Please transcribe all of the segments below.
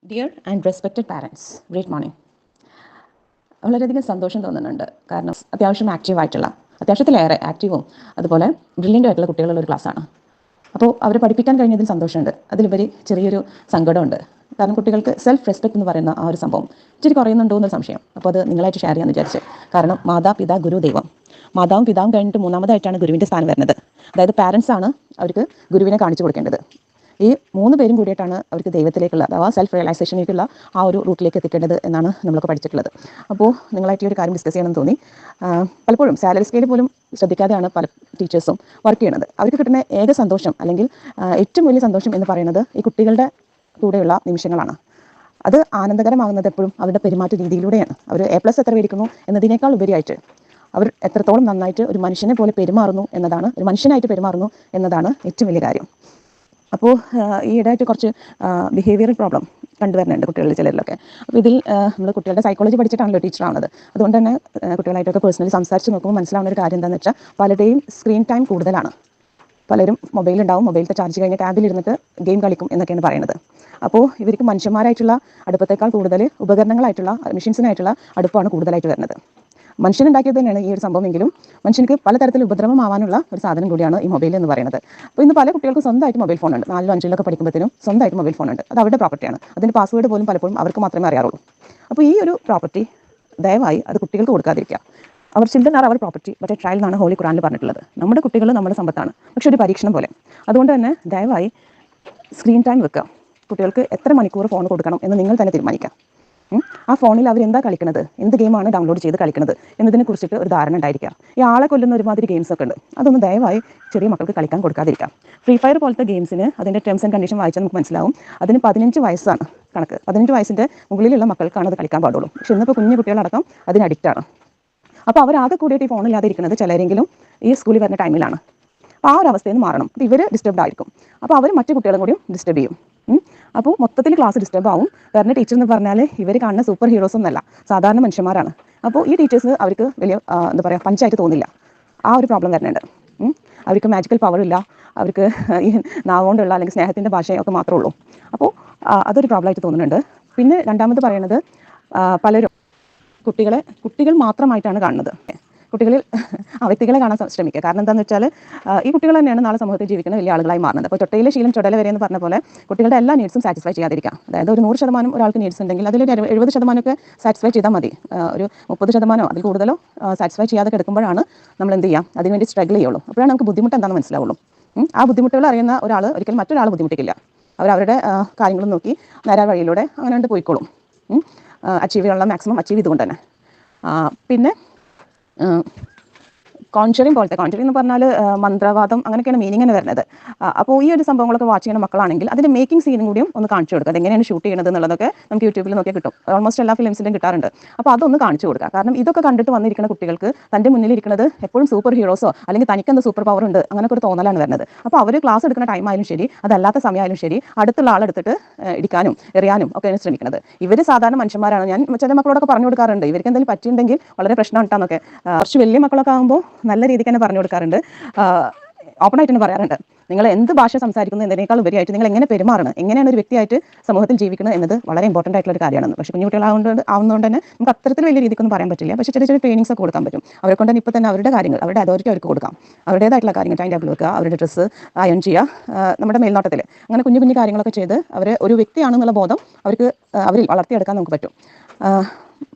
Dear and respected parents, great morning. വളരെയധികം സന്തോഷം തോന്നുന്നുണ്ട്. കാരണം അത്യാവശ്യം ആക്റ്റീവായിട്ടുള്ള, അത്യാവശ്യത്തിലേറെ ആക്റ്റീവും അതുപോലെ ബ്രില്യൻ്റും ആയിട്ടുള്ള കുട്ടികളുള്ള ഒരു ക്ലാസ്സാണ്. അപ്പോൾ അവരെ പഠിപ്പിക്കാൻ കഴിഞ്ഞതിൽ സന്തോഷമുണ്ട്. അതിലുപരി ചെറിയൊരു സങ്കടമുണ്ട്. കാരണം കുട്ടികൾക്ക് സെൽഫ് റെസ്പെക്റ്റ് എന്ന് പറയുന്ന ആ ഒരു സംഭവം ഇച്ചിരി കുറയുന്നുണ്ടോ എന്നൊരു സംശയം. അപ്പോൾ അത് നിങ്ങളായിട്ട് ഷെയർ ചെയ്യാമെന്ന് വിചാരിച്ച്. കാരണം മാതാപിതാ ഗുരു ദൈവം, മാതാവും പിതാവും കഴിഞ്ഞിട്ട് മൂന്നാമതായിട്ടാണ് ഗുരുവിൻ്റെ സ്ഥാനം വരുന്നത്. അതായത് പാരൻസ് ആണ് അവർക്ക് ഗുരുവിനെ കാണിച്ചു കൊടുക്കേണ്ടത്. ഈ 3 പേരും കൂടിയിട്ടാണ് അവർക്ക് ദൈവത്തിലേക്കുള്ള അഥവാ സെൽഫ് റിയലൈസേഷനിലേക്കുള്ള ആ ഒരു റൂട്ടിലേക്ക് എത്തിക്കേണ്ടത് എന്നാണ് നമ്മളൊക്കെ പഠിച്ചിട്ടുള്ളത്. അപ്പോൾ നിങ്ങളായിട്ട് ഈ ഒരു കാര്യം ഡിസ്കസ് ചെയ്യണമെന്ന് തോന്നി. പലപ്പോഴും സാലറി സ്കെയിൽ പോലും ശ്രദ്ധിക്കാതെയാണ് പല ടീച്ചേഴ്സും വർക്ക് ചെയ്യണത്. അവർക്ക് കിട്ടുന്ന ഏക സന്തോഷം അല്ലെങ്കിൽ ഏറ്റവും വലിയ സന്തോഷം എന്ന് പറയുന്നത് ഈ കുട്ടികളുടെ കൂടെയുള്ള നിമിഷങ്ങളാണ്. അത് ആനന്ദകരമാകുന്നത് എപ്പോഴും അവരുടെ പെരുമാറ്റ രീതിയിലൂടെയാണ്. അവർ A+ എത്ര മേടിക്കുന്നു എന്നതിനേക്കാൾ ഉപരിയായിട്ട് അവർ എത്രത്തോളം നന്നായിട്ട് ഒരു മനുഷ്യനെ പോലെ പെരുമാറുന്നു എന്നതാണ്, ഒരു മനുഷ്യനായിട്ട് പെരുമാറുന്നു എന്നതാണ് ഏറ്റവും വലിയ കാര്യം. അപ്പോൾ ഈ ഇടയായിട്ട് കുറച്ച് ബിഹേവിയറൽ പ്രോബ്ലം കണ്ടുവരുന്നുണ്ട് കുട്ടികളിൽ ചിലരിലൊക്കെ. അപ്പോൾ ഇതിൽ നമ്മൾ കുട്ടികളുടെ സൈക്കോളജി പഠിച്ചിട്ടാണല്ലോ ടീച്ചറാണത്. അതുകൊണ്ട് തന്നെ കുട്ടികളായിട്ടൊക്കെ പേഴ്സണലി സംസാരിച്ച് നോക്കുമ്പോൾ മനസ്സിലാവുന്ന ഒരു കാര്യം എന്താണെന്ന് വെച്ചാൽ, പലരുടെയും സ്ക്രീൻ ടൈം കൂടുതലാണ്. പലരും മൊബൈലുണ്ടാവും, മൊബൈലത്തെ ചാർജ് കഴിഞ്ഞ് ടാബിലിരുന്നിട്ട് ഗെയിം കളിക്കും എന്നൊക്കെയാണ് പറയുന്നത്. അപ്പോൾ ഇവർക്ക് മനുഷ്യന്മാരായിട്ടുള്ള അടുപ്പത്തേക്കാൾ കൂടുതൽ ഉപകരണങ്ങളായിട്ടുള്ള മെഷീൻസിനായിട്ടുള്ള അടുപ്പമാണ് കൂടുതലായിട്ട് വരുന്നത്. മനുഷ്യനുണ്ടാക്കിയത് തന്നെയാണ് ഈ ഒരു സംഭവമെങ്കിലും മനുഷ്യർക്ക് പലതരത്തിൽ ഉപദ്രവമാവാനുള്ള ഒരു സാധനം കൂടിയാണ് ഈ മൊബൈൽ എന്ന് പറയുന്നത്. അപ്പോൾ ഇന്ന് പല കുട്ടികൾക്കും സ്വന്തമായിട്ട് മൊബൈൽ ഫോണുണ്ട്. 4 5 പഠിക്കുമ്പോഴത്തേനും സ്വന്തമായിട്ട് മൊബൈൽ ഫോണുണ്ട്. അത് അവരുടെ പ്രോപ്പർട്ടിയാണ്. അതിൻ്റെ പാസ്വേഡ് പോലും പലപ്പോഴും അവർക്ക് മാത്രമേ അറിയാറുള്ളൂ. അപ്പോൾ ഈ ഒരു പ്രോപ്പർട്ടി ദയവായി അത് കുട്ടികൾക്ക് കൊടുക്കാതിരിക്കുക. അവർ ചിൽഡ്രൻ ആർ അവർ പ്രോപ്പർട്ടി, മറ്റേ ട്രയൽ എന്നാണ് ഹോളി ഖുറാനിൽ പറഞ്ഞിട്ടുള്ളത്. നമ്മുടെ കുട്ടികൾ നമ്മുടെ സമ്പത്താണ്, പക്ഷെ ഒരു പരീക്ഷണം പോലെ. അതുകൊണ്ട് തന്നെ ദയവായി സ്ക്രീൻ ടൈം വെക്കുക. കുട്ടികൾക്ക് എത്ര മണിക്കൂർ ഫോൺ കൊടുക്കണം എന്ന് നിങ്ങൾ തന്നെ തീരുമാനിക്കാം. ആ ഫോണിൽ അവരെന്താ കളിക്കുന്നത്, എന്ത് ഗെയിമാണ് ഡൗൺലോഡ് ചെയ്ത് കളിക്കുന്നത് എന്നതിനെ കുറിച്ചിട്ട് ഒരു ധാരണ ഉണ്ടായിരിക്കാം. ഈ ആളെ കൊല്ലുന്ന ഒരുമാതിരി ഗെയിംസൊക്കെ ഉണ്ട്, അതൊന്നും ദയവായി ചെറിയ മക്കൾക്ക് കളിക്കാൻ കൊടുക്കാതിരിക്കാം. ഫ്രീ ഫയർ പോലത്തെ ഗെയിംസിന് അതിൻ്റെ ടേംസ് ആൻഡ് കണ്ടീഷൻ വായിച്ചാൽ നമുക്ക് മനസ്സിലാവും. അതിന് 15 വയസ്സാണ് കണക്ക്. 15 വയസ്സിൻ്റെ മുകളിലുള്ള മക്കൾക്കാണ് അത് കളിക്കാൻ പാടുള്ളൂ. പക്ഷെ ഇന്നിപ്പോൾ കുഞ്ഞു കുട്ടികളടക്കം അതിന് അഡിക്റ്റാണ്. അപ്പോൾ അവരാകെ കൂടിയിട്ട് ഈ ഫോണില്ലാതെ ഇരിക്കുന്നത് ചിലരെങ്കിലും ഈ സ്കൂളിൽ വരുന്ന ടൈമിലാണ്. അപ്പോൾ ആ ഒരു അവസ്ഥയിൽ നിന്ന് മാറണം. അപ്പോൾ ഇവർ ഡിസ്റ്റർബ്ഡ് ആയിരിക്കും. അപ്പോൾ അവർ മറ്റു കുട്ടികളും കൂടിയും ഡിസ്റ്റർബ് ചെയ്യും. അപ്പോൾ മൊത്തത്തിൽ ക്ലാസ് ഡിസ്റ്റർബ് ആവും. വരുന്ന ടീച്ചർ എന്ന് പറഞ്ഞാൽ ഇവർ കാണുന്ന സൂപ്പർ ഹീറോസ് ഒന്നല്ല, സാധാരണ മനുഷ്യന്മാരാണ്. അപ്പോൾ ഈ ടീച്ചേഴ്സ് അവർക്ക് വലിയ എന്താ പറയുക, പഞ്ചായിട്ട് തോന്നില്ല. ആ ഒരു പ്രോബ്ലം വരുന്നുണ്ട്. അവർക്ക് മാജിക്കൽ പവർ ഇല്ല. അവർക്ക് ഈ നാവുകൊണ്ടുള്ള അല്ലെങ്കിൽ സ്നേഹത്തിൻ്റെ ഭാഷയൊക്കെ മാത്രമേ ഉള്ളൂ. അപ്പോൾ അതൊരു പ്രോബ്ലമായിട്ട് തോന്നുന്നുണ്ട്. പിന്നെ രണ്ടാമത് പറയുന്നത്, പലരും കുട്ടികൾ മാത്രമായിട്ടാണ് കാണുന്നത്. കുട്ടികളിൽ വ്യക്തികളെ കാണാൻ ശ്രമിക്കുക. കാരണം എന്താണെന്ന് വെച്ചാൽ ഈ കുട്ടികൾ തന്നെയാണ് നാളെ സമൂഹത്തിൽ ജീവിക്കുന്ന വലിയ ആളുകളായി മാറുന്നത്. അപ്പോൾ ചൊട്ടയിലെ ശീലം ചുടല വരെ എന്ന് പറഞ്ഞ പോലെ കുട്ടികളുടെ എല്ലാ നീഡ്സും സാറ്റിസ്ഫൈ ചെയ്യാതിരിക്കുക. അതായത് ഒരു 100% ഒരാൾക്ക് നീഡ്സ് ഉണ്ടെങ്കിൽ അതിലൊരു 70% സാറ്റിസ്ഫൈ ചെയ്താൽ മതി. ഒരു 30% അതിൽ കൂടുതലോ സാറ്റിസ്ഫൈ ചെയ്യാതെ കിടക്കുമ്പോഴാണ് നമ്മൾ എന്ത് ചെയ്യാം, അതിനുവേണ്ടി സ്ട്രഗിൾ ചെയ്യുള്ളൂ. അപ്പോഴാണ് നമുക്ക് ബുദ്ധിമുട്ട് എന്താണെന്ന് മനസ്സിലാവുള്ളൂ. ആ ബുദ്ധിമുട്ടുകൾ അറിയുന്ന ഒരാൾ ഒരിക്കലും മറ്റൊരാൾ ബുദ്ധിമുട്ടിക്കില്ല. അവരവരുടെ കാര്യങ്ങളും നോക്കി നേരായ വഴിയിലൂടെ അങ്ങനെ കൊണ്ട് പോയിക്കോളും. അച്ചീവ് ചെയ്യാനുള്ള മാക്സിമം അച്ചീവ് ചെയ്തുകൊണ്ട് തന്നെ. പിന്നെ കോൺഷറിങ് എന്ന് പറഞ്ഞാൽ മന്ത്രവാദം അങ്ങനെയൊക്കെയാണ് മീനിങ് തന്നെ വരുന്നത്. അപ്പോൾ ഈ ഒരു സംഭവങ്ങളൊക്കെ വാച്ച് ചെയ്യുന്ന മക്കളാണെങ്കിൽ അതിൻ്റെ മേക്കിംഗ് സീനും കൂടിയും ഒന്ന് കാണിച്ചു കൊടുക്കുക. അതെങ്ങനെയാണ് ഷൂട്ട് ചെയ്യുന്നത് എന്നുള്ളതൊക്കെ നമുക്ക് യൂട്യൂബിൽ നോക്കിയാൽ കിട്ടും. ഓൾമോസ്റ്റ് എല്ലാ ഫിലിംസിലും കിട്ടാറുണ്ട്. അപ്പോൾ അതൊന്ന് കാണിച്ചു കൊടുക്കുക. കാരണം ഇതൊക്കെ കണ്ടിട്ട് വന്നിരിക്കുന്ന കുട്ടികൾക്ക് തൻ്റെ മുന്നിലിരിക്കുന്നത് എപ്പോഴും സൂപ്പർ ഹീറോസോ അല്ലെങ്കിൽ തനിക്കെന്ത് സൂപ്പർ പവർ ഉണ്ട് അങ്ങനെയൊക്കെ ഒരു തോന്നലാണ് വരുന്നത്. അപ്പോൾ അവർ ക്ലാസ് എടുക്കുന്ന ടൈം ആയാലും ശരി, അതല്ലാത്ത സമയമായാലും ശരി, അടുത്തുള്ള ആളെടുത്തിട്ട് ഇടിക്കാനും എറിയാനും ഒക്കെയാണ് ശ്രമിക്കുന്നത്. ഇവർ സാധാരണ മനുഷ്യന്മാരാണ്. ഞാൻ ചില മക്കളോടൊക്കെ പറഞ്ഞു കൊടുക്കാറുണ്ട്, ഇവർക്ക് എന്തെങ്കിലും പറ്റിയിട്ടുണ്ടെങ്കിൽ വളരെ പ്രശ്നം ഉണ്ടാന്നൊക്കെ. കുറച്ച് വലിയ മക്കളൊക്കെ ആകുമ്പോൾ നല്ല രീതിക്ക് തന്നെ പറഞ്ഞു കൊടുക്കാറുണ്ട്. ഓപ്പണായിട്ട് തന്നെ പറയാറുണ്ട്, നിങ്ങൾ എന്ത് ഭാഷ സംസാരിക്കുന്നു എന്നതിനേക്കാൾ ഉപരിയായിട്ട് നിങ്ങൾ എങ്ങനെ പെരുമാറണം, എങ്ങനെയാണ് ഒരു വ്യക്തിയായിട്ട് സമൂഹത്തിൽ ജീവിക്കുന്നത് എന്നത് വളരെ ഇമ്പോർട്ടൻ്റ് ആയിട്ടുള്ള ഒരു കാര്യമാണ്. പക്ഷേ കുഞ്ഞുകുട്ടികളാവുന്നതുകൊണ്ട് തന്നെ നമുക്ക് അത്തരത്തിൽ വലിയ രീതിക്കൊന്നും പറയാൻ പറ്റില്ല. പക്ഷേ ചെറിയ ചെറിയ ട്രെയിനിങ്സ് ഒക്കെ കൊടുക്കാൻ പറ്റും. അവരെ കൊണ്ട് തന്നെ ഇപ്പോൾ തന്നെ അവരുടെ കാര്യങ്ങൾ, അവരുടെ അതോറിറ്റി അവർക്ക് കൊടുക്കാം. അവരുടേതായിട്ടുള്ള കാര്യങ്ങൾ ടൈം ടേബിൾ വെക്കുക, അവരുടെ ഡ്രസ്സ് അയൺ ചെയ്യുക, നമ്മുടെ മേൽനോട്ടത്തിൽ അങ്ങനെ കുഞ്ഞു കുഞ്ഞു കാര്യങ്ങളൊക്കെ ചെയ്ത് അവരെ ഒരു വ്യക്തിയാണെന്നുള്ള ബോധം അവർക്ക് അവരിൽ വളർത്തിയെടുക്കാൻ നമുക്ക് പറ്റും.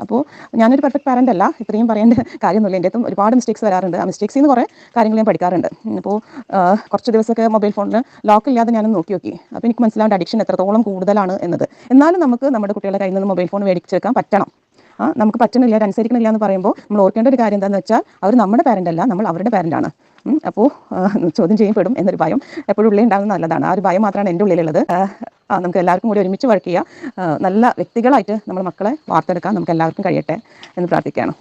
അപ്പോൾ ഞാനൊരു പെർഫെക്റ്റ് പാരൻ്റ് അല്ല, ഇത്രയും പറയേണ്ട കാര്യമൊന്നുമില്ല. എൻ്റെ അടുത്തും ഒരുപാട് മിസ്റ്റേക്സ് വരാറുണ്ട്. ആ മിസ്റ്റേക്സിൽ നിന്ന് കുറേ കാര്യങ്ങൾ ഞാൻ പഠിക്കാറുണ്ട്. അപ്പോൾ കുറച്ച് ദിവസമൊക്കെ മൊബൈൽ ഫോണിൽ ലോക്ക് ഇല്ലാതെ ഞാനൊന്ന് നോക്കി. അപ്പോൾ എനിക്ക് മനസ്സിലാവേണ്ട അഡിക്ഷൻ എത്രത്തോളം കൂടുതലാണ് എന്നത്. എന്നാലും നമുക്ക് നമ്മുടെ കുട്ടികളുടെ കയ്യിൽ നിന്ന് മൊബൈൽ ഫോൺ മേടിച്ചേക്കാൻ പറ്റണം. നമുക്ക് പറ്റുന്നില്ല, അനുസരിക്കുന്നില്ല എന്ന് പറയുമ്പോൾ നമ്മൾ ഓർക്കേണ്ട ഒരു കാര്യം എന്താണെന്ന് വെച്ചാൽ, അവർ നമ്മുടെ പാരൻ്റ് അല്ല, നമ്മൾ അവരുടെ പാരൻ്റാണ്. അപ്പോൾ ചോദ്യം ചെയ്യപ്പെടും എന്നൊരു ഭയം എപ്പോഴും ഉള്ളിൽ ഉണ്ടാകുന്നത് നല്ലതാണ്. ആ ഒരു ഭയം മാത്രമാണ് എൻ്റെ ഉള്ളിലുള്ളത്. നമുക്ക് എല്ലാവർക്കും കൂടി ഒരുമിച്ച് വർക്ക് ചെയ്യുക. നല്ല വ്യക്തികളായിട്ട് നമ്മൾ മക്കളെ വാർത്തെടുക്കാൻ നമുക്ക് എല്ലാവർക്കും കഴിയട്ടെ എന്ന് പ്രാർത്ഥിക്കുകയാണ്.